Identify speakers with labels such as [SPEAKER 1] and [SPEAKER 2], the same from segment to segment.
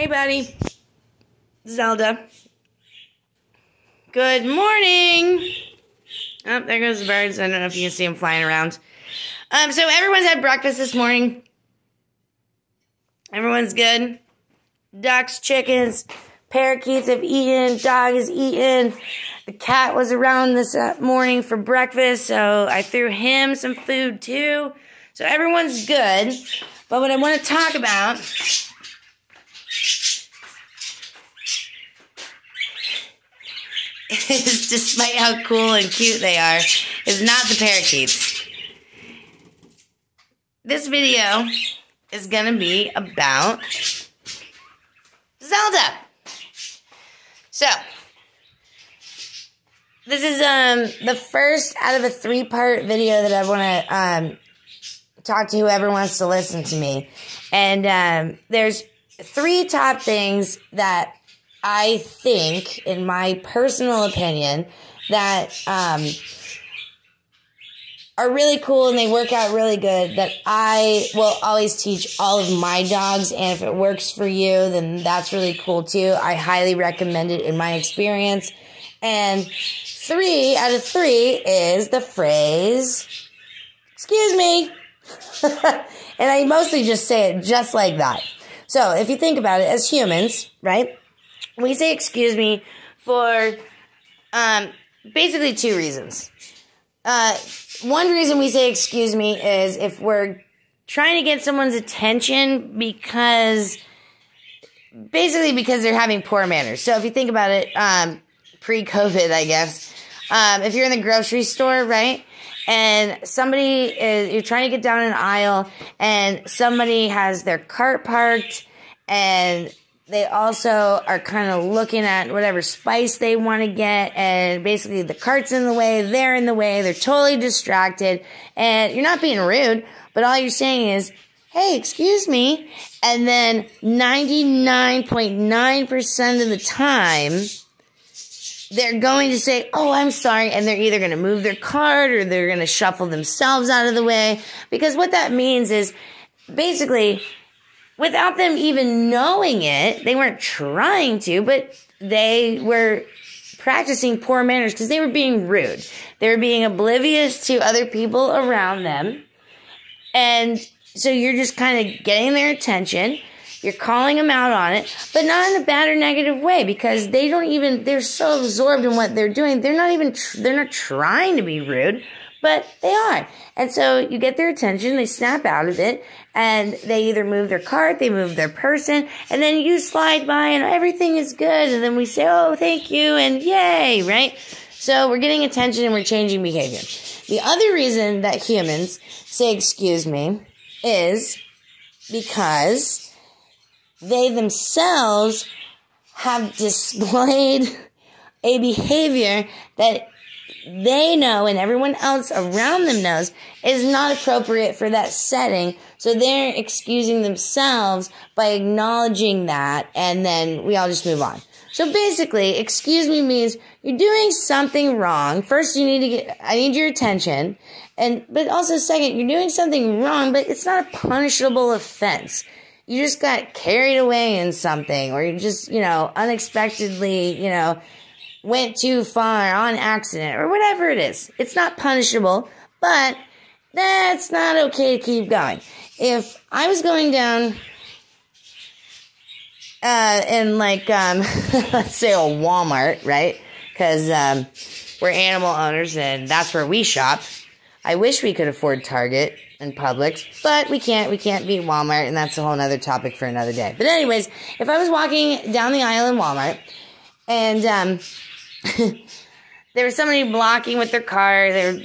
[SPEAKER 1] Hey, buddy. Zelda. Good morning. Oh, there goes the birds. I don't know if you can see them flying around. So everyone's had breakfast this morning. Everyone's good. Ducks, chickens, parakeets have eaten. Dog has eaten. The cat was around this morning for breakfast, so I threw him some food too. So everyone's good. But what I want to talk about is, despite how cool and cute they are, is not the parakeets. This video is going to be about Zelda. So, this is the first out of a 3-part video that I want to talk to whoever wants to listen to me. And there's 3 top things that I think, in my personal opinion, that are really cool and they work out really good, that I will always teach all of my dogs. And if it works for you, then that's really cool too. I highly recommend it in my experience. And 3 out of 3 is the phrase, "Excuse me." And I mostly just say it just like that. So if you think about it, as humans, right, we say excuse me for basically 2 reasons. One reason we say excuse me is if we're trying to get someone's attention because they're having poor manners. So if you think about it, pre-COVID, I guess, if you're in the grocery store, right, and you're trying to get down an aisle and somebody has their cart parked and they also are kind of looking at whatever spice they want to get, and basically the cart's in the way, they're in the way, they're totally distracted, and you're not being rude, but all you're saying is, "Hey, excuse me," and then 99.9% of the time, they're going to say, "Oh, I'm sorry," and they're either going to move their cart or they're going to shuffle themselves out of the way, because what that means is, basically, without them even knowing it, they weren't trying to, but they were practicing poor manners because they were being rude. They were being oblivious to other people around them. And so you're just kind of getting their attention. You're calling them out on it, but not in a bad or negative way, because they're so absorbed in what they're doing. They're not trying to be rude, but they are. And so you get their attention, they snap out of it, and they either move their cart, they move their person, and then you slide by and everything is good, and then we say, "Oh, thank you," and yay, right? So we're getting attention and we're changing behavior. The other reason that humans say excuse me is because they themselves have displayed a behavior that they know and everyone else around them knows is not appropriate for that setting. So they're excusing themselves by acknowledging that, and then we all just move on. So basically, excuse me means you're doing something wrong. First, I need your attention. But also second, you're doing something wrong, but it's not a punishable offense. You just got carried away in something, or you just, unexpectedly, went too far on accident, or whatever it is. It's not punishable, but that's not okay to keep going. If I was going down in let's say a Walmart, right? Because we're animal owners and that's where we shop. I wish we could afford Target and Publix, but we can't. We can't beat Walmart, and that's a whole other topic for another day. But anyways, if I was walking down the aisle in Walmart and there was somebody blocking with their car, they're,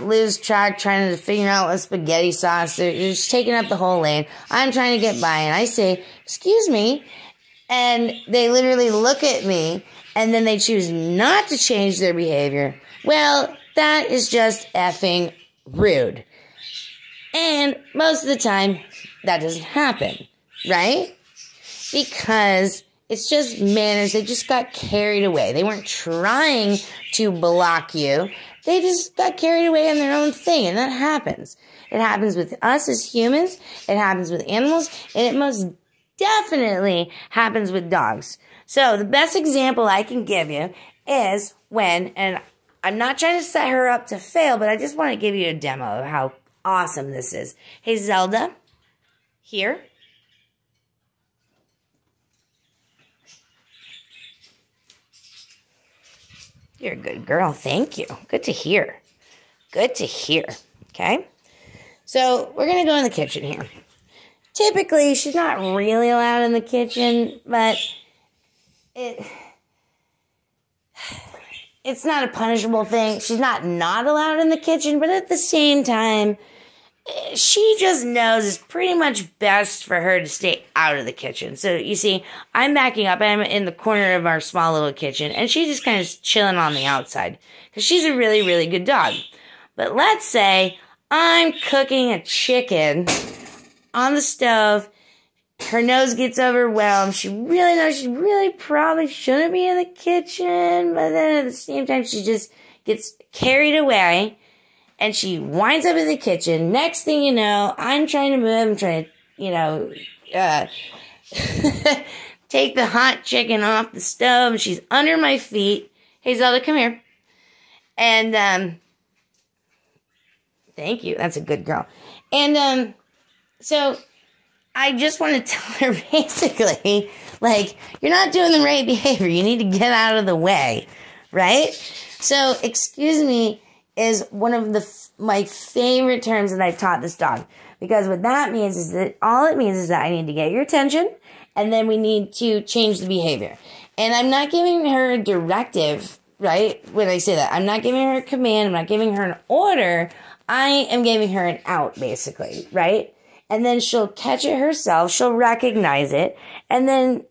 [SPEAKER 1] lose track trying to figure out what spaghetti sauce, they're just taking up the whole lane. I'm trying to get by, and I say, "Excuse me," and they literally look at me, and then they choose not to change their behavior. Well, that is just effing rude. And most of the time, that doesn't happen, right? Because it's just manners. They just got carried away. They weren't trying to block you. They just got carried away on their own thing, and that happens. It happens with us as humans. It happens with animals, and it most definitely happens with dogs. So the best example I can give you is when, and I'm not trying to set her up to fail, but I just want to give you a demo of how awesome this is. Hey, Zelda, here. You're a good girl. Thank you. Good to hear. Good to hear. Okay? So, we're going to go in the kitchen here. Typically, she's not really allowed in the kitchen, but it's not a punishable thing. She's not allowed in the kitchen, but at the same time, she just knows it's pretty much best for her to stay out of the kitchen. So, you see, I'm backing up. I'm in the corner of our small little kitchen, and she's just kind of chilling on the outside because she's a really, really good dog. But let's say I'm cooking a chicken on the stove. Her nose gets overwhelmed. She really knows she really probably shouldn't be in the kitchen, but then at the same time, she just gets carried away. And she winds up in the kitchen. Next thing you know, I'm trying to move. I'm trying to, take the hot chicken off the stove. She's under my feet. Hey, Zelda, come here. And, thank you. That's a good girl. And, so I just want to tell her basically, like, you're not doing the right behavior. You need to get out of the way, right? So, excuse me is one of my favorite terms that I've taught this dog. Because what that means is that all it means is that I need to get your attention and then we need to change the behavior. And I'm not giving her a directive, right? When I say that, I'm not giving her a command. I'm not giving her an order. I am giving her an out, basically, right? And then she'll catch it herself. She'll recognize it. And then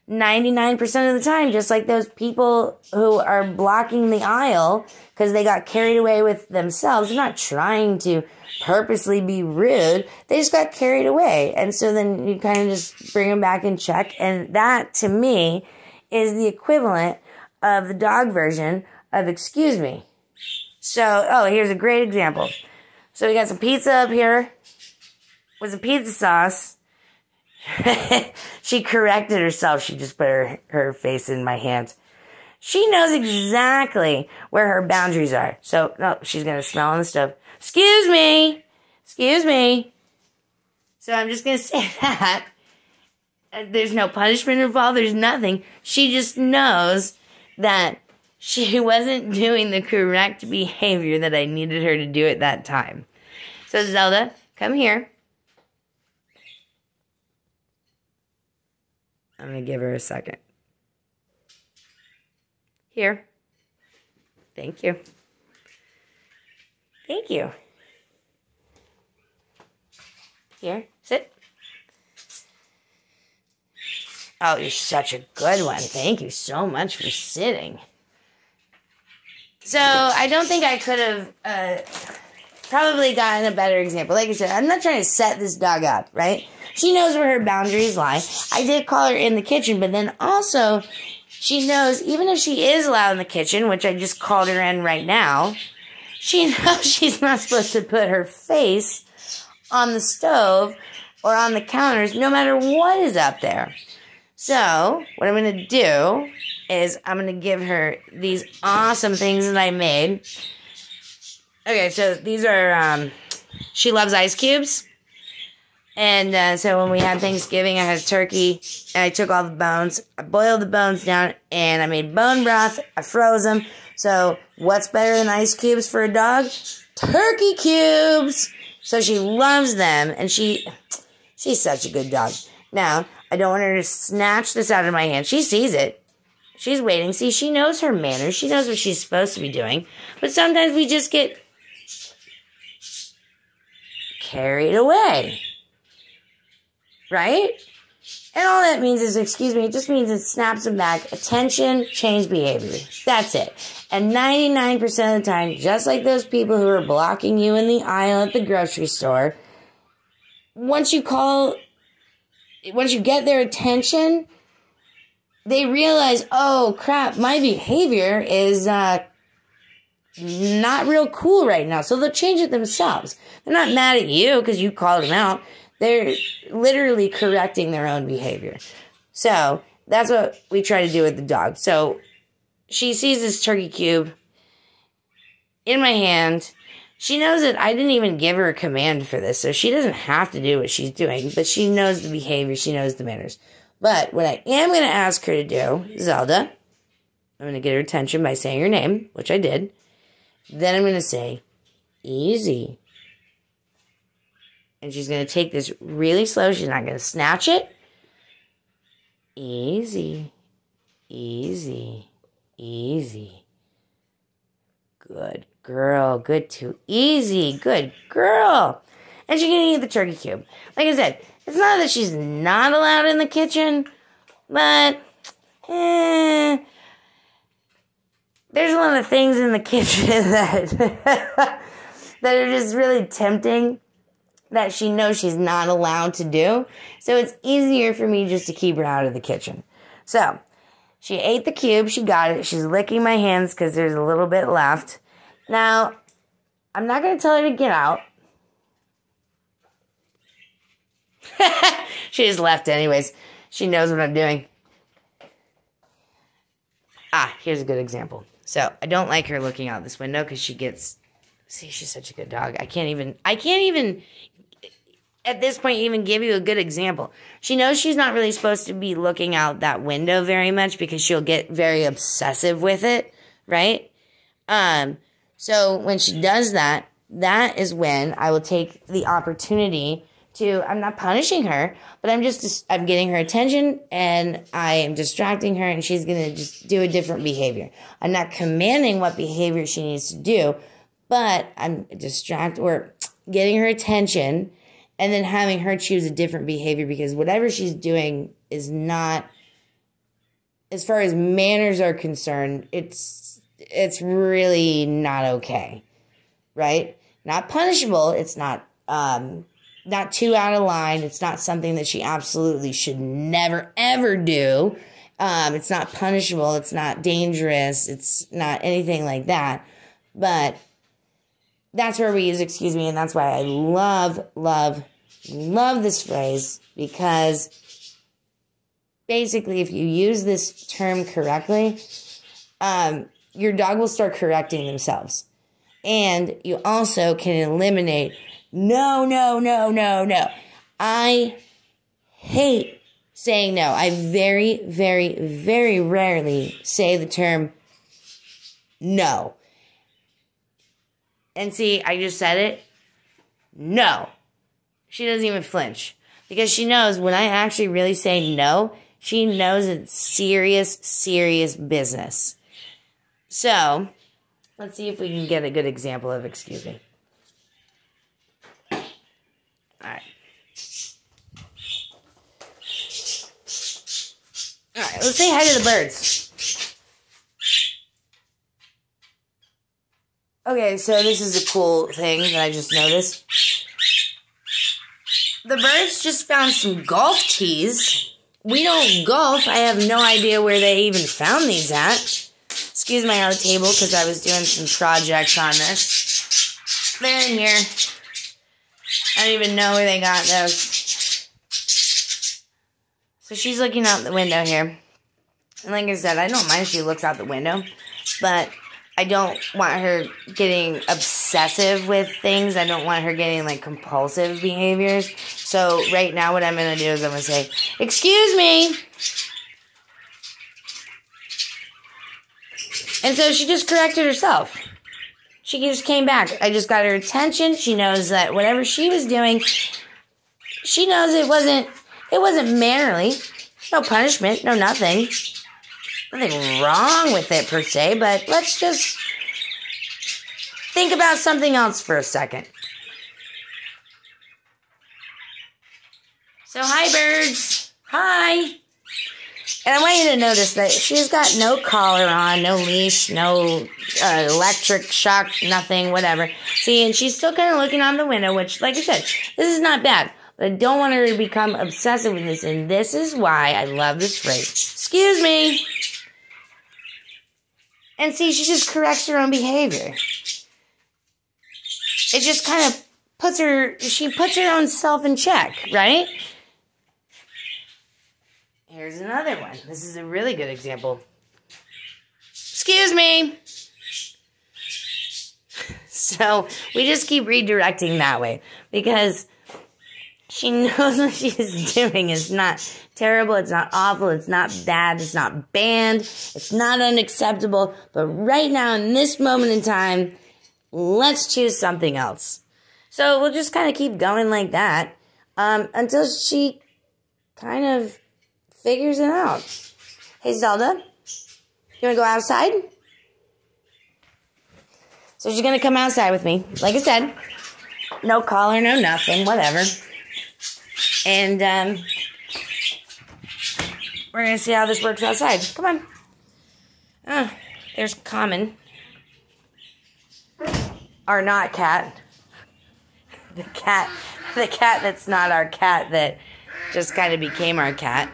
[SPEAKER 1] 99% of the time, just like those people who are blocking the aisle because they got carried away with themselves, they're not trying to purposely be rude. They just got carried away. And so then you kind of just bring them back in check. And that, to me, is the equivalent of the dog version of excuse me. So, oh, here's a great example. So we got some pizza up here with some pizza sauce. She corrected herself. She just put her face in my hand. She knows exactly where her boundaries are. So, no, she's going to smell on the stove. Excuse me. Excuse me. So I'm just going to say that. There's no punishment involved. There's nothing. She just knows that she wasn't doing the correct behavior that I needed her to do at that time. So, Zelda, come here. I'm going to give her a second. Here. Thank you. Thank you. Here, sit. Oh, you're such a good one. Thank you so much for sitting. So, I don't think I could have probably gotten a better example. Like I said, I'm not trying to set this dog up, right? She knows where her boundaries lie. I did call her in the kitchen, but then also she knows even if she is allowed in the kitchen, which I just called her in right now, she knows she's not supposed to put her face on the stove or on the counters no matter what is up there. So what I'm going to do is I'm going to give her these awesome things that I made. Okay, so these are, she loves ice cubes. And so when we had Thanksgiving, I had a turkey, and I took all the bones, I boiled the bones down, and I made bone broth, I froze them. So what's better than ice cubes for a dog? Turkey cubes! So she loves them, and she's such a good dog. Now, I don't want her to snatch this out of my hand. She sees it. She's waiting. See, she knows her manners. She knows what she's supposed to be doing. But sometimes we just get carried away. Right? And all that means is, excuse me, it just means it snaps them back. Attention, change behavior. That's it. And 99% of the time, just like those people who are blocking you in the aisle at the grocery store, once you get their attention, they realize, oh crap, my behavior is not real cool right now. So they'll change it themselves. They're not mad at you because you called them out. They're literally correcting their own behavior. So that's what we try to do with the dog. So she sees this turkey cube in my hand. She knows that I didn't even give her a command for this, so she doesn't have to do what she's doing, but she knows the behavior, she knows the manners. But what I am going to ask her to do, Zelda, I'm going to get her attention by saying her name, which I did. Then I'm going to say, easy. And she's going to take this really slow. She's not going to snatch it. Easy, easy, easy. Good girl. Good too. Easy. Good girl. And she's going to eat the turkey cube. Like I said, it's not that she's not allowed in the kitchen, but there's a lot of things in the kitchen that that are just really tempting that she knows she's not allowed to do. So it's easier for me just to keep her out of the kitchen. So she ate the cube. She got it. She's licking my hands because there's a little bit left. Now, I'm not going to tell her to get out. She just left anyways. She knows what I'm doing. Here's a good example. So, I don't like her looking out this window because she gets... See, she's such a good dog. I can't even, at this point, even give you a good example. She knows she's not really supposed to be looking out that window very much because she'll get very obsessive with it, right? So, when she does that, that is when I will take the opportunity to, I'm not punishing her, but I'm getting her attention and I am distracting her and she's going to just do a different behavior. I'm not commanding what behavior she needs to do, but I'm getting her attention and then having her choose a different behavior because whatever she's doing is not, as far as manners are concerned, it's really not okay, right? Not punishable. It's not too out of line. It's not something that she absolutely should never, ever do. It's not punishable. It's not dangerous. It's not anything like that. But that's where we use excuse me, and that's why I love this phrase, because basically if you use this term correctly, your dog will start correcting themselves. And you also can eliminate no. I hate saying no. I very, very, very rarely say the term no. And see, I just said it. No. She doesn't even flinch. Because she knows when I actually really say no, she knows it's serious, serious business. So, let's see if we can get a good example of excuse me. Alright, let's say hi to the birds. Okay, so this is a cool thing that I just noticed. The birds just found some golf tees. We don't golf. I have no idea where they even found these at. Excuse my other table because I was doing some projects on this. They're in here. I don't even know where they got those. So she's looking out the window here. And like I said, I don't mind if she looks out the window. But I don't want her getting obsessive with things. I don't want her getting, like, compulsive behaviors. So right now what I'm going to do is I'm going to say, excuse me. And so she just corrected herself. She just came back. I just got her attention. She knows that whatever she was doing, she knows it wasn't mannerly. No punishment, no nothing. Nothing wrong with it per se, but let's just think about something else for a second. So hi birds. Hi. And I want you to notice that she's got no collar on, no leash, no electric shock, nothing, whatever. See, and she's still kind of looking out the window, which, like I said, this is not bad. But I don't want her to become obsessive with this, and this is why I love this phrase. Excuse me. And see, she just corrects her own behavior. It just kind of puts her own self in check, right? Here's another one. This is a really good example. Excuse me. So we just keep redirecting that way because she knows what she's doing is not terrible, it's not awful, it's not bad, it's not banned, it's not unacceptable. But right now, in this moment in time, let's choose something else. So we'll just kind of keep going like that until she kind of figures it out. Hey, Zelda, you want to go outside? So she's going to come outside with me. Like I said, no collar, no nothing, whatever. And we're going to see how this works outside. Come on. Ah, there's Common. Our not cat. The cat that's not our cat that just kind of became our cat.